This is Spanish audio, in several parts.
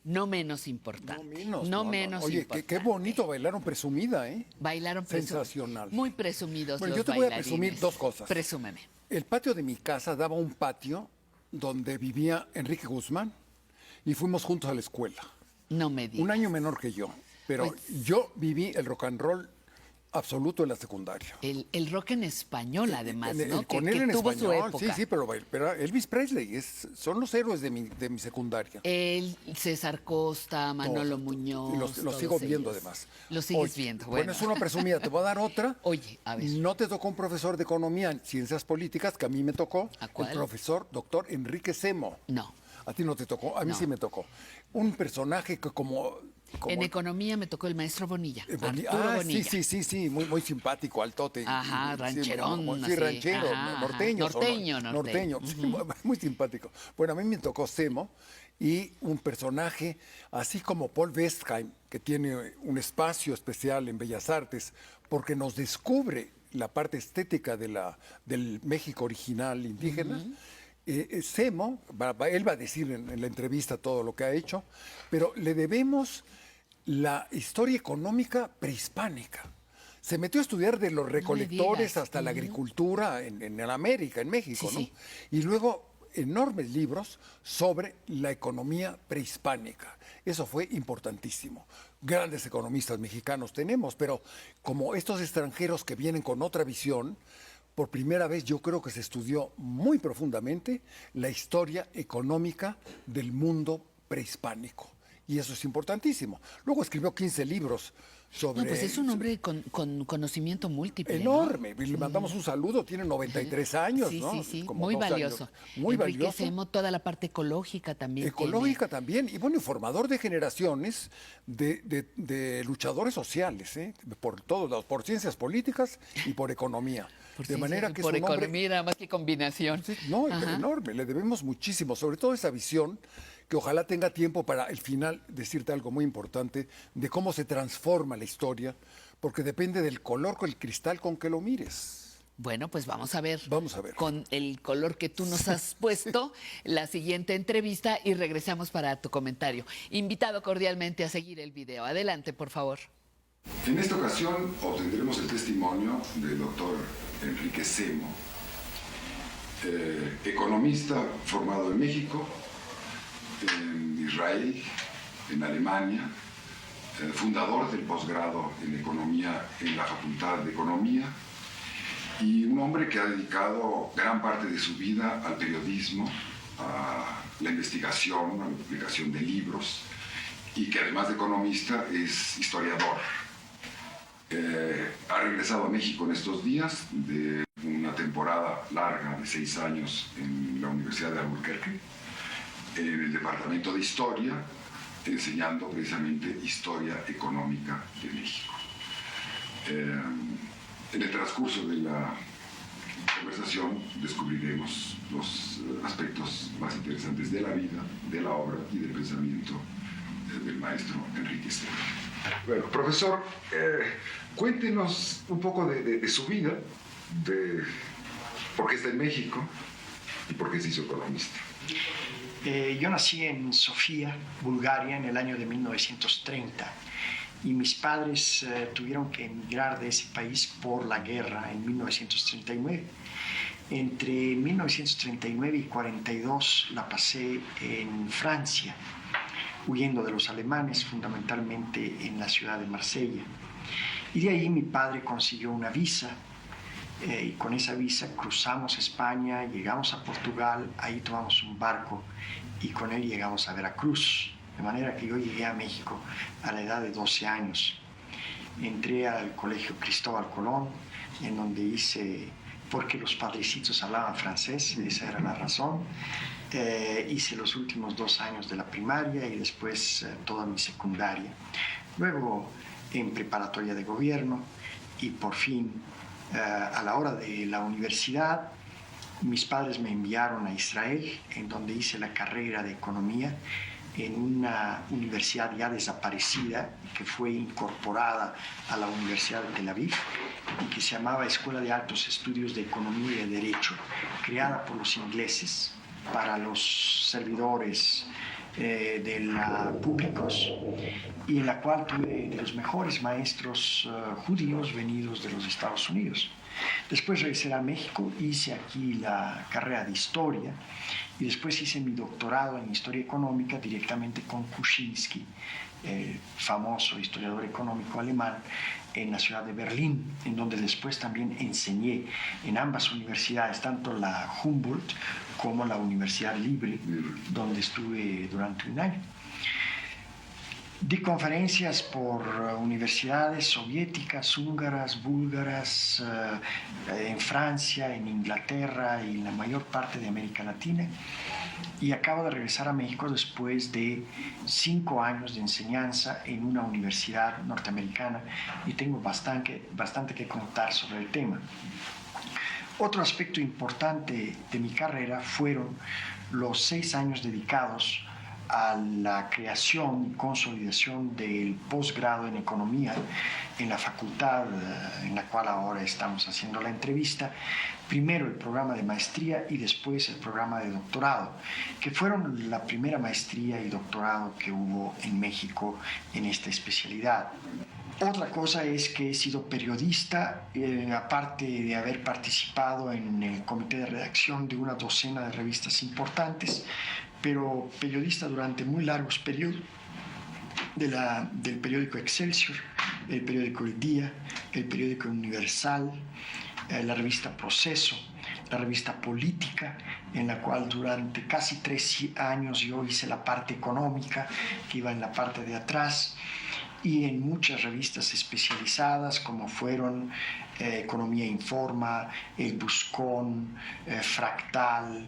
no menos importante. No menos. No menos Oye, importante. qué bonito bailaron presumida, ¿eh? Bailaron Sensacional. muy presumidos Bueno, los yo te voy a bailarines. presumir dos cosas. Presúmeme. El patio de mi casa daba a un patio donde vivía Enrique Guzmán y fuimos juntos a la escuela. No me digas. Un año menor que yo, pero Pues- yo viví el rock and roll absoluto en la secundaria. El rock en español, además, ¿no? Con que él en tuvo español, su época. sí, pero Elvis Presley, son los héroes de mi secundaria. El César Costa, Manolo Todos, Muñoz. y los todos sigo viendo ellos. además. Los sigues Oye, viendo. Bueno, es una presumida, te voy a dar otra. Oye, a ver. No te tocó un profesor de economía en ciencias políticas, que a mí me tocó. ¿A cuál? El profesor doctor Enrique Semo. No. A ti no te tocó, a mí No. sí me tocó. Un personaje que como En economía me tocó el maestro Bonilla. Arturo sí, Bonilla. sí, muy simpático, altote. Ajá, Sí, rancherón, Sí, así. ranchero, Ajá, norteño. ajá. Norteño. Sí, muy simpático. Bueno, a mí me tocó Semo y un personaje, así como Paul Westheim, que tiene un espacio especial en Bellas Artes, porque nos descubre la parte estética del México original indígena. Semo, él va a decir en la entrevista todo lo que ha hecho, pero le debemos la historia económica prehispánica. Se metió a estudiar de los recolectores digas. hasta la agricultura en América, en México, Sí, ¿no? sí. Y luego enormes libros sobre la economía prehispánica. Eso fue importantísimo. Grandes economistas mexicanos tenemos, pero como estos extranjeros que vienen con otra visión, por primera vez yo creo que se estudió muy profundamente la historia económica del mundo prehispánico. Y eso es importantísimo. Luego escribió 15 libros sobre... No, pues es un hombre con conocimiento múltiple. enorme. ¿no? Le mandamos un saludo, tiene 93 años, Sí, ¿no? sí, sí. Como Muy 2 valioso. años. Muy valioso. Enriquecemos toda la parte ecológica también. Ecológica también, y bueno, y formador de generaciones de luchadores sociales, ¿eh? Por todos lados, por ciencias políticas y por economía. De manera que por es un hombre... economía, nada más que combinación. Sí, no, Ajá. enorme, le debemos muchísimo, sobre todo esa visión, que ojalá tenga tiempo para el final decirte algo muy importante de cómo se transforma la historia, porque depende del color con el cristal con que lo mires. Bueno, pues vamos a ver. Vamos a ver. Con el color que tú nos has puesto, la siguiente entrevista y regresamos para tu comentario. Invitado cordialmente a seguir el video. Adelante, por favor. En esta ocasión obtendremos el testimonio del doctor Enrique Semo, economista formado en México, en Israel, en Alemania, fundador del posgrado en economía en la Facultad de Economía, y un hombre que ha dedicado gran parte de su vida al periodismo, a la investigación, a la publicación de libros, y que además de economista es historiador. Ha regresado a México en estos días de una temporada larga de 6 años en la Universidad de Albuquerque, en el departamento de Historia, enseñando precisamente Historia Económica de México. En el transcurso de la conversación descubriremos los aspectos más interesantes de la vida, de la obra y del pensamiento del maestro Enrique Semo. Bueno, profesor, cuéntenos un poco de su vida, de por qué está en México y por qué se hizo economista. Yo nací en Sofía, Bulgaria, en el año de 1930 y mis padres tuvieron que emigrar de ese país por la guerra en 1939. Entre 1939 y 42 la pasé en Francia, huyendo de los alemanes, fundamentalmente en la ciudad de Marsella. Y de ahí mi padre consiguió una visa y con esa visa cruzamos España, llegamos a Portugal, ahí tomamos un barco y con él llegamos a Veracruz. De manera que yo llegué a México a la edad de 12 años. Entré al colegio Cristóbal Colón, en donde hice, porque los padrecitos hablaban francés, esa era la razón. Hice los últimos 2 años de la primaria y después toda mi secundaria. Luego en preparatoria de gobierno y por fin a la hora de la universidad mis padres me enviaron a Israel, en donde hice la carrera de economía en una universidad ya desaparecida que fue incorporada a la Universidad de Tel Aviv y que se llamaba Escuela de Altos Estudios de Economía y de Derecho, creada por los ingleses para los servidores de la Públicos, y en la cual tuve de los mejores maestros judíos venidos de los Estados Unidos. Después regresé a México, hice aquí la carrera de Historia y después hice mi doctorado en Historia Económica directamente con Kuczynski, el famoso historiador económico alemán, en la ciudad de Berlín, en donde después también enseñé en ambas universidades, tanto la Humboldt como la Universidad Libre, donde estuve durante un año. Di conferencias por universidades soviéticas, húngaras, búlgaras, en Francia, en Inglaterra y en la mayor parte de América Latina. Y acabo de regresar a México después de 5 años de enseñanza en una universidad norteamericana y tengo bastante que contar sobre el tema. Otro aspecto importante de mi carrera fueron los 6 años dedicados a la creación y consolidación del posgrado en economía en la facultad en la cual ahora estamos haciendo la entrevista. Primero el programa de maestría y después el programa de doctorado, que fueron la primera maestría y doctorado que hubo en México en esta especialidad. Otra cosa es que he sido periodista, aparte de haber participado en el comité de redacción de una docena de revistas importantes, pero periodista durante muy largos periodos del periódico Excelsior, el periódico El Día, el periódico Universal, la revista Proceso, la revista Política, en la cual durante casi 3 años yo hice la parte económica, que iba en la parte de atrás, y en muchas revistas especializadas como fueron Economía Informa, El Buscón, Fractal,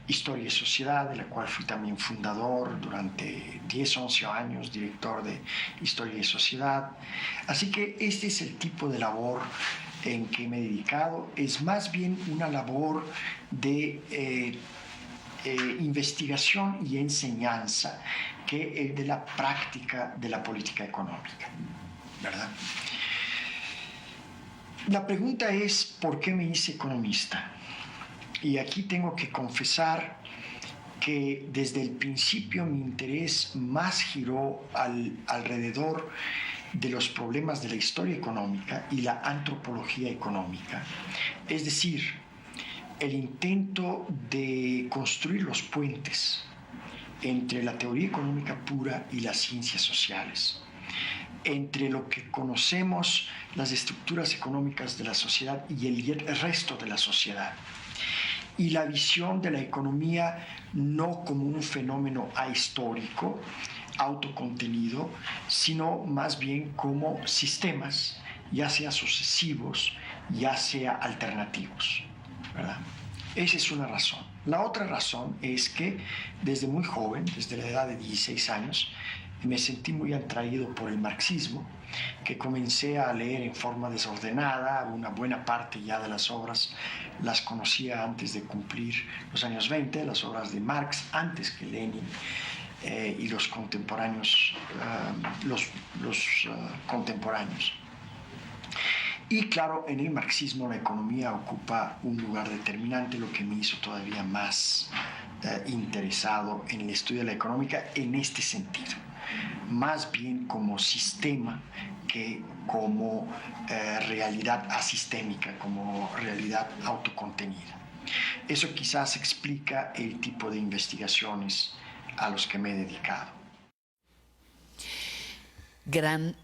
Historia y Sociedad, de la cual fui también fundador durante 10-11 años, director de Historia y Sociedad. Así que este es el tipo de labor en que me he dedicado. Es más bien una labor de investigación y enseñanza que el de la práctica de la política económica, ¿verdad? La pregunta es, ¿por qué me hice economista? Y aquí tengo que confesar que desde el principio mi interés más giró alrededor de los problemas de la historia económica y la antropología económica. Es decir, el intento de construir los puentes entre la teoría económica pura y las ciencias sociales, entre lo que conocemos las estructuras económicas de la sociedad y el resto de la sociedad, y la visión de la economía no como un fenómeno ahistórico, autocontenido, sino más bien como sistemas, ya sea sucesivos, ya sea alternativos, ¿verdad? Esa es una razón. La otra razón es que desde muy joven, desde la edad de 16 años, me sentí muy atraído por el marxismo, que comencé a leer en forma desordenada. Una buena parte ya de las obras las conocía antes de cumplir los años 20, las obras de Marx, antes que Lenin y los contemporáneos, contemporáneos. Y claro, en el marxismo la economía ocupa un lugar determinante, lo que me hizo todavía más interesado en el estudio de la económica en este sentido, más bien como sistema que como realidad asistémica, como realidad autocontenida. Eso quizás explica el tipo de investigaciones a los que me he dedicado. Gran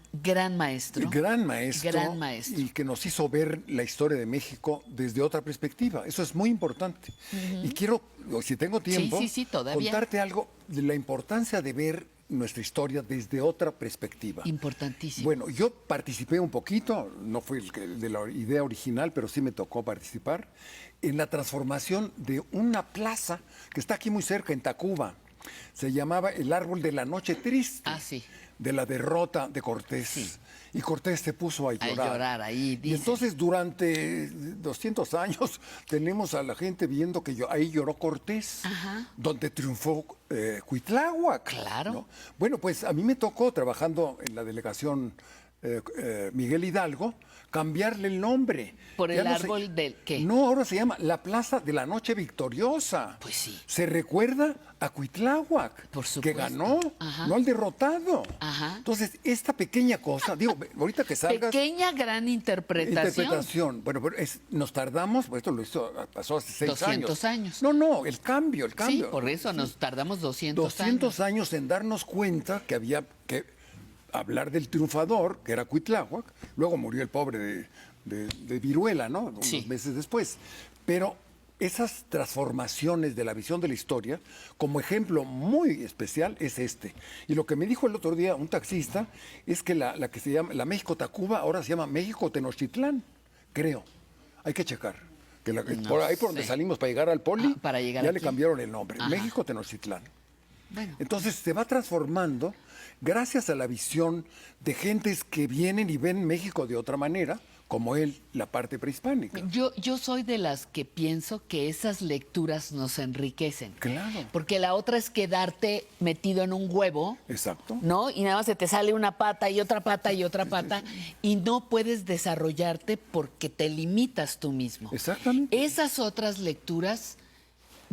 maestro. Gran maestro. Gran maestro. Y que nos hizo ver la historia de México desde otra perspectiva. Eso es muy importante. Y quiero, si tengo tiempo, todavía contarte algo de la importancia de ver nuestra historia desde otra perspectiva. Importantísimo. Bueno, yo participé un poquito, no fue el de la idea original, pero sí me tocó participar, en la transformación de una plaza que está aquí muy cerca, en Tacuba. Se llamaba el Árbol de la Noche Triste. Ah, sí. De la derrota de Cortés. Sí. Y Cortés se puso a llorar. A llorar ahí, dice. Y entonces durante 200 años tenemos a la gente viendo que ahí lloró Cortés, donde triunfó Cuitláhuac. Claro. ¿No? Bueno, pues a mí me tocó trabajando en la delegación Miguel Hidalgo, cambiarle el nombre. Por Ya el no se- árbol del ¿qué? No, ahora se llama la Plaza de la Noche Victoriosa. Pues sí. Se recuerda a Cuitláhuac, Por que supuesto. ganó, Ajá. no al derrotado. Ajá. Entonces, esta pequeña cosa, digo, ahorita que salgas... Pequeña gran interpretación. Bueno, pero nos tardamos, pues esto pasó hace 6 años. 200 años. No, el cambio. Sí, por eso nos tardamos 200 años. 200 años en darnos cuenta que había que hablar del triunfador, que era Cuitláhuac, luego murió el pobre de viruela, ¿no? Unos Sí. meses después. Pero esas transformaciones de la visión de la historia, como ejemplo muy especial, es este. Y lo que me dijo el otro día un taxista es que la que se llama, la México-Tacuba, ahora se llama México-Tenochtitlán, creo. Hay que checar. Que por ahí por donde sé. salimos para llegar al Poli, Para llegar ya aquí. le cambiaron el nombre. Ajá. México-Tenochtitlán. Bueno, Entonces se va transformando gracias a la visión de gentes que vienen y ven México de otra manera, como él, la parte prehispánica. yo soy de las que pienso que esas lecturas nos enriquecen. Claro. Porque la otra es quedarte metido en un huevo, Exacto. ¿no? Y nada más se te sale una pata y otra pata y otra pata y no puedes desarrollarte porque te limitas tú mismo. Exactamente. Esas otras lecturas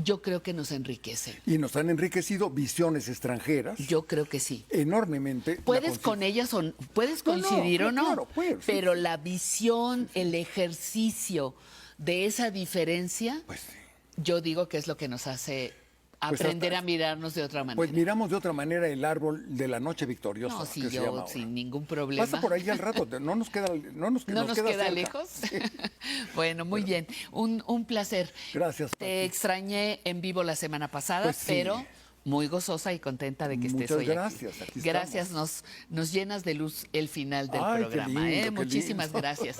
yo creo que nos enriquecen. Y nos han enriquecido visiones extranjeras Yo creo que sí. enormemente. Puedes con ellas o puedes No, no, coincidir o no, claro, pues, sí. pero la visión, el ejercicio de esa diferencia, Pues sí. yo digo que es lo que nos hace Pues aprender hasta- a mirarnos de otra manera. Pues miramos de otra manera el árbol de la noche victoriosa. no, sí, que se yo llama ahora. sin ningún problema. Pasa por ahí al rato, no nos queda, ¿No nos queda cerca. lejos? Bueno, muy bien. Un placer. Gracias, Te Pati. extrañé en vivo la semana pasada, Pues sí. pero muy gozosa y contenta de que estés Muchas hoy gracias, aquí. aquí Gracias, nos llenas de luz el final del Ay, qué programa. lindo, qué Muchísimas lindo. gracias.